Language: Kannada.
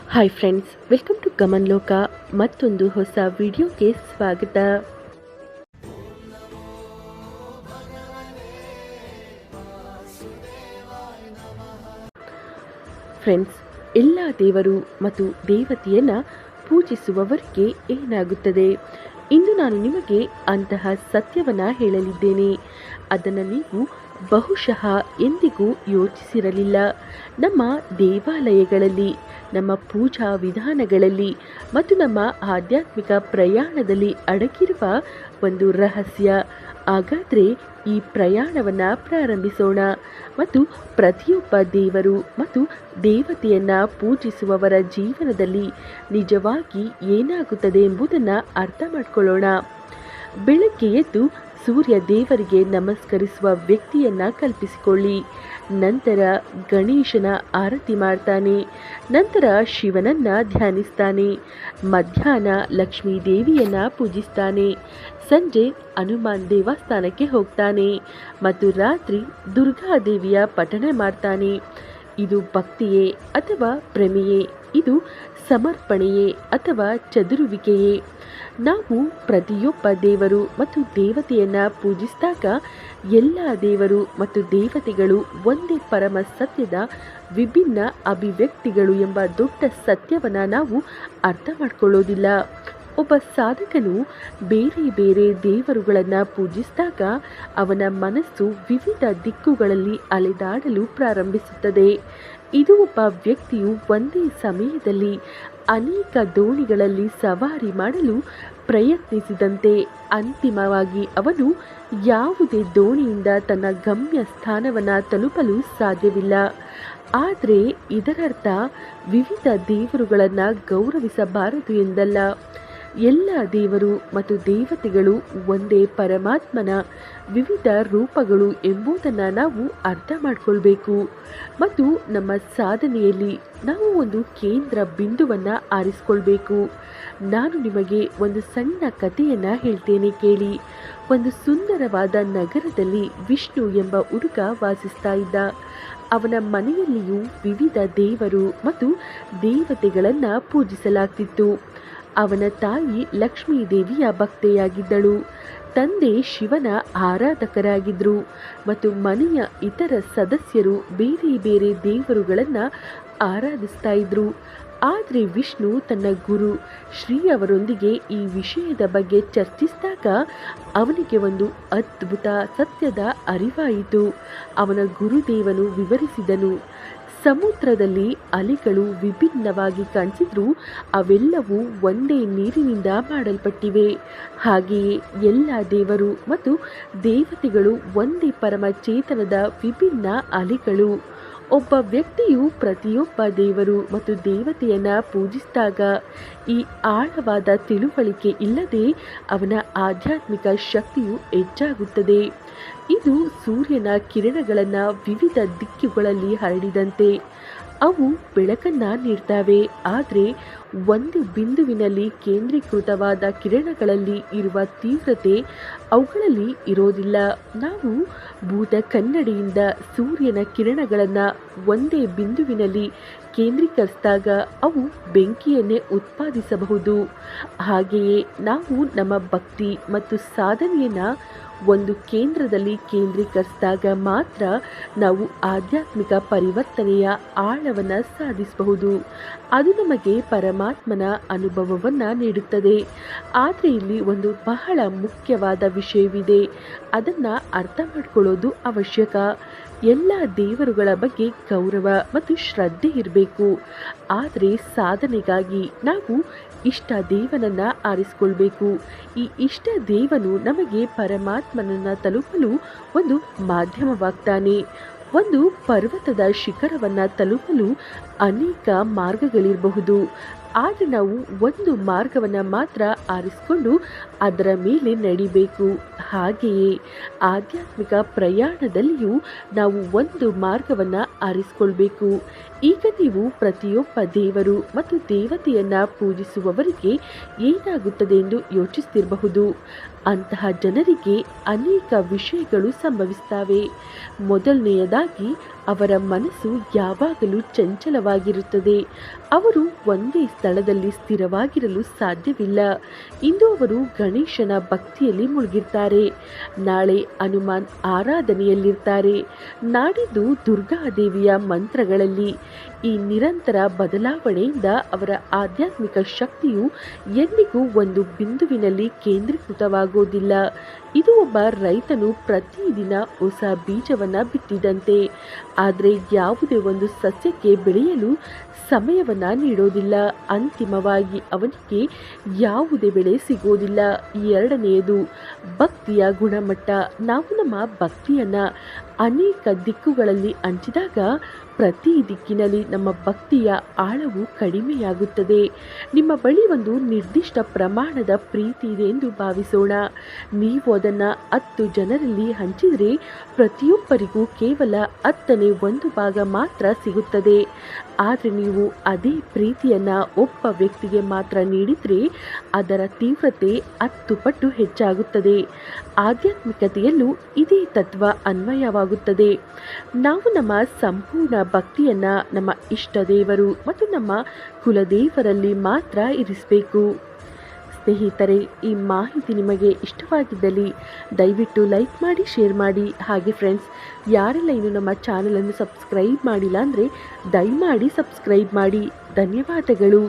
ಹಾಯ್ ಫ್ರೆಂಡ್ಸ್, ವೆಲ್ಕಮ್ ಟು ಗಮನ್ ಲೋಕ. ಮತ್ತೊಂದು ಹೊಸ ವಿಡಿಯೋಗೆ ಸ್ವಾಗತ. ಫ್ರೆಂಡ್ಸ್, ಎಲ್ಲ ದೇವರು ಮತ್ತು ದೇವತೆಯನ್ನ ಪೂಜಿಸುವವರಿಗೆ ಏನಾಗುತ್ತದೆ? ಇಂದು ನಾನು ನಿಮಗೆ ಅಂತಹ ಸತ್ಯವನ್ನ ಹೇಳಲಿದ್ದೇನೆ. ಅದನ್ನು ನೀವು ಬಹುಶಃ ಎಂದಿಗೂ ಯೋಚಿಸಿರಲಿಲ್ಲ. ನಮ್ಮ ದೇವಾಲಯಗಳಲ್ಲಿ, ನಮ್ಮ ಪೂಜಾ ವಿಧಾನಗಳಲ್ಲಿ ಮತ್ತು ನಮ್ಮ ಆಧ್ಯಾತ್ಮಿಕ ಪ್ರಯಾಣದಲ್ಲಿ ಅಡಗಿರುವ ಒಂದು ರಹಸ್ಯ. ಹಾಗಾದರೆ ಈ ಪ್ರಯಾಣವನ್ನು ಪ್ರಾರಂಭಿಸೋಣ ಮತ್ತು ಪ್ರತಿಯೊಬ್ಬ ದೇವರು ಮತ್ತು ದೇವತೆಯನ್ನ ಪೂಜಿಸುವವರ ಜೀವನದಲ್ಲಿ ನಿಜವಾಗಿ ಏನಾಗುತ್ತದೆ ಎಂಬುದನ್ನು ಅರ್ಥ ಮಾಡಿಕೊಳ್ಳೋಣ. ಬೆಳಗ್ಗೆ ಎದ್ದು ಸೂರ್ಯ ದೇವರಿಗೆ ನಮಸ್ಕರಿಸುವ ವ್ಯಕ್ತಿಯನ್ನ ಕಲ್ಪಿಸಿಕೊಳ್ಳಿ. ನಂತರ ಗಣೇಶನ ಆರತಿ ಮಾಡ್ತಾನೆ. ನಂತರ ಶಿವನನ್ನ ಧ್ಯಾನಿಸ್ತಾನೆ. ಮಧ್ಯಾಹ್ನ ಲಕ್ಷ್ಮೀ ದೇವಿಯನ್ನ ಪೂಜಿಸ್ತಾನೆ. ಸಂಜೆ ಹನುಮಾನ್ ದೇವಸ್ಥಾನಕ್ಕೆ ಹೋಗ್ತಾನೆ ಮತ್ತು ರಾತ್ರಿ ದುರ್ಗಾದೇವಿಯ ಪಠಣೆ ಮಾಡ್ತಾನೆ. ಇದು ಭಕ್ತಿಯೇ ಅಥವಾ ಭ್ರಮೆಯೇ? ಇದು ಸಮರ್ಪಣೆಯೇ ಅಥವಾ ಚದುರುವಿಕೆಯೇ? ನಾವು ಪ್ರತಿಯೊಬ್ಬ ದೇವರು ಮತ್ತು ದೇವತೆಯನ್ನ ಪೂಜಿಸಿದಾಗ ಎಲ್ಲ ದೇವರು ಮತ್ತು ದೇವತೆಗಳು ಒಂದೇ ಪರಮ ಸತ್ಯದ ವಿಭಿನ್ನ ಅಭಿವ್ಯಕ್ತಿಗಳು ಎಂಬ ದೊಡ್ಡ ಸತ್ಯವನ್ನು ನಾವು ಅರ್ಥ ಮಾಡಿಕೊಳ್ಳೋದಿಲ್ಲ. ಒಬ್ಬ ಸಾಧಕನು ಬೇರೆ ಬೇರೆ ದೇವರುಗಳನ್ನು ಪೂಜಿಸಿದಾಗ ಅವನ ಮನಸ್ಸು ವಿವಿಧ ದಿಕ್ಕುಗಳಲ್ಲಿ ಅಲೆದಾಡಲು ಪ್ರಾರಂಭಿಸುತ್ತದೆ. ಇದು ಒಬ್ಬ ವ್ಯಕ್ತಿಯು ಒಂದೇ ಸಮಯದಲ್ಲಿ ಅನೇಕ ದೋಣಿಗಳಲ್ಲಿ ಸವಾರಿ ಮಾಡಲು ಪ್ರಯತ್ನಿಸಿದಂತೆ ಅಂತಿಮವಾಗಿ ಅವನು ಯಾವುದೇ ದೋಣಿಯಿಂದ ತನ್ನ ಗಮ್ಯ ಸ್ಥಾನವನ್ನು ತಲುಪಲು ಸಾಧ್ಯವಿಲ್ಲ. ಆದರೆ ಇದರರ್ಥ ವಿವಿಧ ದೇವರುಗಳನ್ನು ಗೌರವಿಸಬಾರದು ಎಂದಲ್ಲ. ಎಲ್ಲ ದೇವರು ಮತ್ತು ದೇವತೆಗಳು ಒಂದೇ ಪರಮಾತ್ಮನ ವಿವಿಧ ರೂಪಗಳು ಎಂಬುದನ್ನು ನಾವು ಅರ್ಥ ಮಾಡಿಕೊಳ್ಬೇಕು. ಮತ್ತು ನಮ್ಮ ಸಾಧನೆಯಲ್ಲಿ ನಾವು ಒಂದು ಕೇಂದ್ರ ಬಿಂದುವನ್ನು ಆರಿಸ್ಕೊಳ್ಬೇಕು. ನಾನು ನಿಮಗೆ ಒಂದು ಸಣ್ಣ ಕಥೆಯನ್ನು ಹೇಳ್ತೇನೆ, ಕೇಳಿ. ಒಂದು ಸುಂದರವಾದ ನಗರದಲ್ಲಿ ವಿಷ್ಣು ಎಂಬ ಹುಡುಗ ವಾಸಿಸ್ತಾ ಇದ್ದ. ಅವನ ಮನೆಯಲ್ಲಿಯೂ ವಿವಿಧ ದೇವರು ಮತ್ತು ದೇವತೆಗಳನ್ನು ಪೂಜಿಸಲಾಗ್ತಿತ್ತು. ಅವನ ತಾಯಿ ಲಕ್ಷ್ಮೀ ದೇವಿಯ ಭಕ್ತೆಯಾಗಿದ್ದಳು. ತಂದೆ ಶಿವನ ಆರಾಧಕರಾಗಿದ್ದರು ಮತ್ತು ಮನೆಯ ಇತರ ಸದಸ್ಯರು ಬೇರೆ ಬೇರೆ ದೇವರುಗಳನ್ನು ಆರಾಧಿಸ್ತಾ ಇದ್ರು. ಆದರೆ ವಿಷ್ಣು ತನ್ನ ಗುರು ಶ್ರೀ ಅವರೊಂದಿಗೆ ಈ ವಿಷಯದ ಬಗ್ಗೆ ಚರ್ಚಿಸಿದಾಗ ಅವನಿಗೆ ಒಂದು ಅದ್ಭುತ ಸತ್ಯದ ಅರಿವಾಯಿತು. ಅವನ ಗುರುದೇವನು ವಿವರಿಸಿದನು, ಸಮುದ್ರದಲ್ಲಿ ಅಲೆಗಳು ವಿಭಿನ್ನವಾಗಿ ಕಾಣಿಸಿದ್ರೂ ಅವೆಲ್ಲವೂ ಒಂದೇ ನೀರಿನಿಂದ ಮಾಡಲ್ಪಟ್ಟಿವೆ. ಹಾಗೆಯೇ ಎಲ್ಲ ದೇವರು ಮತ್ತು ದೇವತೆಗಳು ಒಂದೇ ಪರಮ ಚೇತನದ ವಿಭಿನ್ನ ಅಲೆಗಳು. ಒಬ್ಬ ವ್ಯಕ್ತಿಯು ಪ್ರತಿಯೊಬ್ಬ ದೇವರು ಮತ್ತು ದೇವತೆಯನ್ನ ಪೂಜಿಸಿದಾಗ ಈ ಆಳವಾದ ತಿಳುವಳಿಕೆ ಇಲ್ಲದೆ ಅವನ ಆಧ್ಯಾತ್ಮಿಕ ಶಕ್ತಿಯು ಹೆಚ್ಚಾಗುತ್ತದೆ. ಇದು ಸೂರ್ಯನ ಕಿರಣಗಳನ್ನು ವಿವಿಧ ದಿಕ್ಕುಗಳಲ್ಲಿ ಹರಡಿದಂತೆ. ಅವು ಬೆಳಕನ್ನ ನೀಡ್ತವೆ, ಆದರೆ ಒಂದು ಬಿಂದುವಿನಲ್ಲಿ ಕೇಂದ್ರೀಕೃತವಾದ ಕಿರಣಗಳಲ್ಲಿ ಇರುವ ತೀವ್ರತೆ ಅವುಗಳಲ್ಲಿ ಇರೋದಿಲ್ಲ. ನಾವು ಭೂತ ಕನ್ನಡಿಯಿಂದ ಸೂರ್ಯನ ಕಿರಣಗಳನ್ನು ಒಂದೇ ಬಿಂದುವಿನಲ್ಲಿ ಕೇಂದ್ರೀಕರಿಸಿದಾಗ ಅವು ಬೆಂಕಿಯನ್ನೇ ಉತ್ಪಾದಿಸಬಹುದು. ಹಾಗೆಯೇ ನಾವು ನಮ್ಮ ಭಕ್ತಿ ಮತ್ತು ಸಾಧನೆಯನ್ನು ಒಂದು ಕೇಂದ್ರದಲ್ಲಿ ಕೇಂದ್ರೀಕರಿಸಿದಾಗ ಮಾತ್ರ ನಾವು ಆಧ್ಯಾತ್ಮಿಕ ಪರಿವರ್ತನೆಯ ಆಳವನ್ನು ಸಾಧಿಸಬಹುದು. ಅದು ನಮಗೆ ಪರಮಾತ್ಮನ ಅನುಭವವನ್ನು ನೀಡುತ್ತದೆ. ಆದರೆ ಇಲ್ಲಿ ಒಂದು ಬಹಳ ಮುಖ್ಯವಾದ ವಿಷಯವಿದೆ, ಅದನ್ನು ಅರ್ಥ ಮಾಡಿಕೊಳ್ಳೋದು ಅವಶ್ಯಕ. ಎಲ್ಲ ದೇವರುಗಳ ಬಗ್ಗೆ ಗೌರವ ಮತ್ತು ಶ್ರದ್ಧೆ ಇರಬೇಕು. ಆದರೆ ಸಾಧನೆಗಾಗಿ ನಾವು ಇಷ್ಟ ದೇವನನ್ನ ಆರಿಸಿಕೊಳ್ಬೇಕು. ಈ ಇಷ್ಟ ದೇವನು ನಮಗೆ ಪರಮಾತ್ಮನನ್ನು ತಲುಪಲು ಒಂದು ಮಾಧ್ಯಮವಾಗ್ತಾನೆ. ಒಂದು ಪರ್ವತದ ಶಿಖರವನ್ನು ತಲುಪಲು ಅನೇಕ ಮಾರ್ಗಗಳಿರಬಹುದು, ಆದರೆ ನಾವು ಒಂದು ಮಾರ್ಗವನ್ನು ಮಾತ್ರ ಆರಿಸಿಕೊಂಡು ಅದರ ಮೇಲೆ ನಡಿಬೇಕು. ಹಾಗೆಯೇ ಆಧ್ಯಾತ್ಮಿಕ ಪ್ರಯಾಣದಲ್ಲಿಯೂ ನಾವು ಒಂದು ಮಾರ್ಗವನ್ನು ಆರಿಸಿಕೊಳ್ಬೇಕು. ಈಗ ನೀವು ಪ್ರತಿಯೊಬ್ಬ ದೇವರು ಮತ್ತು ದೇವತೆಯನ್ನ ಪೂಜಿಸುವವರಿಗೆ ಏನಾಗುತ್ತದೆ ಎಂದು ಯೋಚಿಸ್ತಿರಬಹುದು. ಅಂತಹ ಜನರಿಗೆ ಅನೇಕ ವಿಷಯಗಳು ಸಂಭವಿಸ್ತವೆ. ಮೊದಲನೆಯದಾಗಿ ಅವರ ಮನಸ್ಸು ಯಾವಾಗಲೂ ಚಂಚಲವಾಗಿರುತ್ತದೆ. ಅವರು ಒಂದೇ ಸ್ಥಳದಲ್ಲಿ ಸ್ಥಿರವಾಗಿರಲು ಸಾಧ್ಯವಿಲ್ಲ. ಇಂದು ಅವರು ಗಣೇಶನ ಭಕ್ತಿಯಲ್ಲಿ ಮುಳುಗಿರ್ತಾರೆ, ನಾಳೆ ಹನುಮಾನ್ ಆರಾಧನೆಯಲ್ಲಿರ್ತಾರೆ, ನಾಡಿದ್ದು ದುರ್ಗಾದೇವಿಯ ಮಂತ್ರಗಳಲ್ಲಿ. ಈ ನಿರಂತರ ಬದಲಾವಣೆಯಿಂದ ಅವರ ಆಧ್ಯಾತ್ಮಿಕ ಶಕ್ತಿಯು ಎಂದಿಗೂ ಒಂದು ಬಿಂದುವಿನಲ್ಲಿ ಕೇಂದ್ರೀಕೃತವಾಗುವುದಿಲ್ಲ. ಇದು ಒಬ್ಬ ರೈತನು ಪ್ರತಿದಿನ ಹೊಸ ಬೀಜವನ್ನು ಬಿತ್ತಿದಂತೆ. ಆದರೆ ಯಾವುದೇ ಒಂದು ಸಸ್ಯಕ್ಕೆ ಬೆಳೆಯಲು ಸಮಯವನ್ನು ನೀಡೋದಿಲ್ಲ. ಅಂತಿಮವಾಗಿ ಅವನಿಗೆ ಯಾವುದೇ ಬೆಳೆ ಸಿಗೋದಿಲ್ಲ. ಎರಡನೆಯದು ಭಕ್ತಿಯ ಗುಣಮಟ್ಟ. ನಾವು ನಮ್ಮ ಭಕ್ತಿಯನ್ನು ಅನೇಕ ದಿಕ್ಕುಗಳಲ್ಲಿ ಹಂಚಿದಾಗ ಪ್ರತಿ ದಿಕ್ಕಿನಲ್ಲಿ ನಮ್ಮ ಭಕ್ತಿಯ ಆಳವು ಕಡಿಮೆಯಾಗುತ್ತದೆ. ನಿಮ್ಮ ಬಳಿ ಒಂದು ನಿರ್ದಿಷ್ಟ ಪ್ರಮಾಣದ ಪ್ರೀತಿ ಇದೆ ಎಂದು ಭಾವಿಸೋಣ. ನೀವು ಅದನ್ನು 10 ಜನರಲ್ಲಿ ಹಂಚಿದರೆ ಪ್ರತಿಯೊಬ್ಬರಿಗೂ ಕೇವಲ 10ನೇ 1 ಭಾಗ ಮಾತ್ರ ಸಿಗುತ್ತದೆ. ಆದರೆ ನೀವು ಅದೇ ಪ್ರೀತಿಯನ್ನು ಒಬ್ಬ ವ್ಯಕ್ತಿಗೆ ಮಾತ್ರ ನೀಡಿದರೆ ಅದರ ತೀವ್ರತೆ 10 ಪಟ್ಟು ಹೆಚ್ಚಾಗುತ್ತದೆ. ಆಧ್ಯಾತ್ಮಿಕತೆಯಲ್ಲೂ ಇದೇ ತತ್ವ ಅನ್ವಯವಾಗುತ್ತದೆ. ನಾವು ನಮ್ಮ ಸಂಪೂರ್ಣ ಭಕ್ತಿಯನ್ನು ನಮ್ಮ ಇಷ್ಟ ದೇವರು ಮತ್ತು ನಮ್ಮ ಕುಲದೇವರಲ್ಲಿ ಮಾತ್ರ ಇರಿಸಬೇಕು. ಸ್ನೇಹಿತರೆ, ಈ ಮಾಹಿತಿ ನಿಮಗೆ ಇಷ್ಟವಾಗಿದ್ದಲ್ಲಿ ದಯವಿಟ್ಟು ಲೈಕ್ ಮಾಡಿ, ಶೇರ್ ಮಾಡಿ. ಹಾಗೆ ಫ್ರೆಂಡ್ಸ್, ಯಾರೆಲ್ಲ ಇನ್ನು ನಮ್ಮ ಚಾನಲನ್ನು ಸಬ್ಸ್ಕ್ರೈಬ್ ಮಾಡಿಲ್ಲ ಅಂದರೆ ದಯಮಾಡಿ ಸಬ್ಸ್ಕ್ರೈಬ್ ಮಾಡಿ. ಧನ್ಯವಾದಗಳು.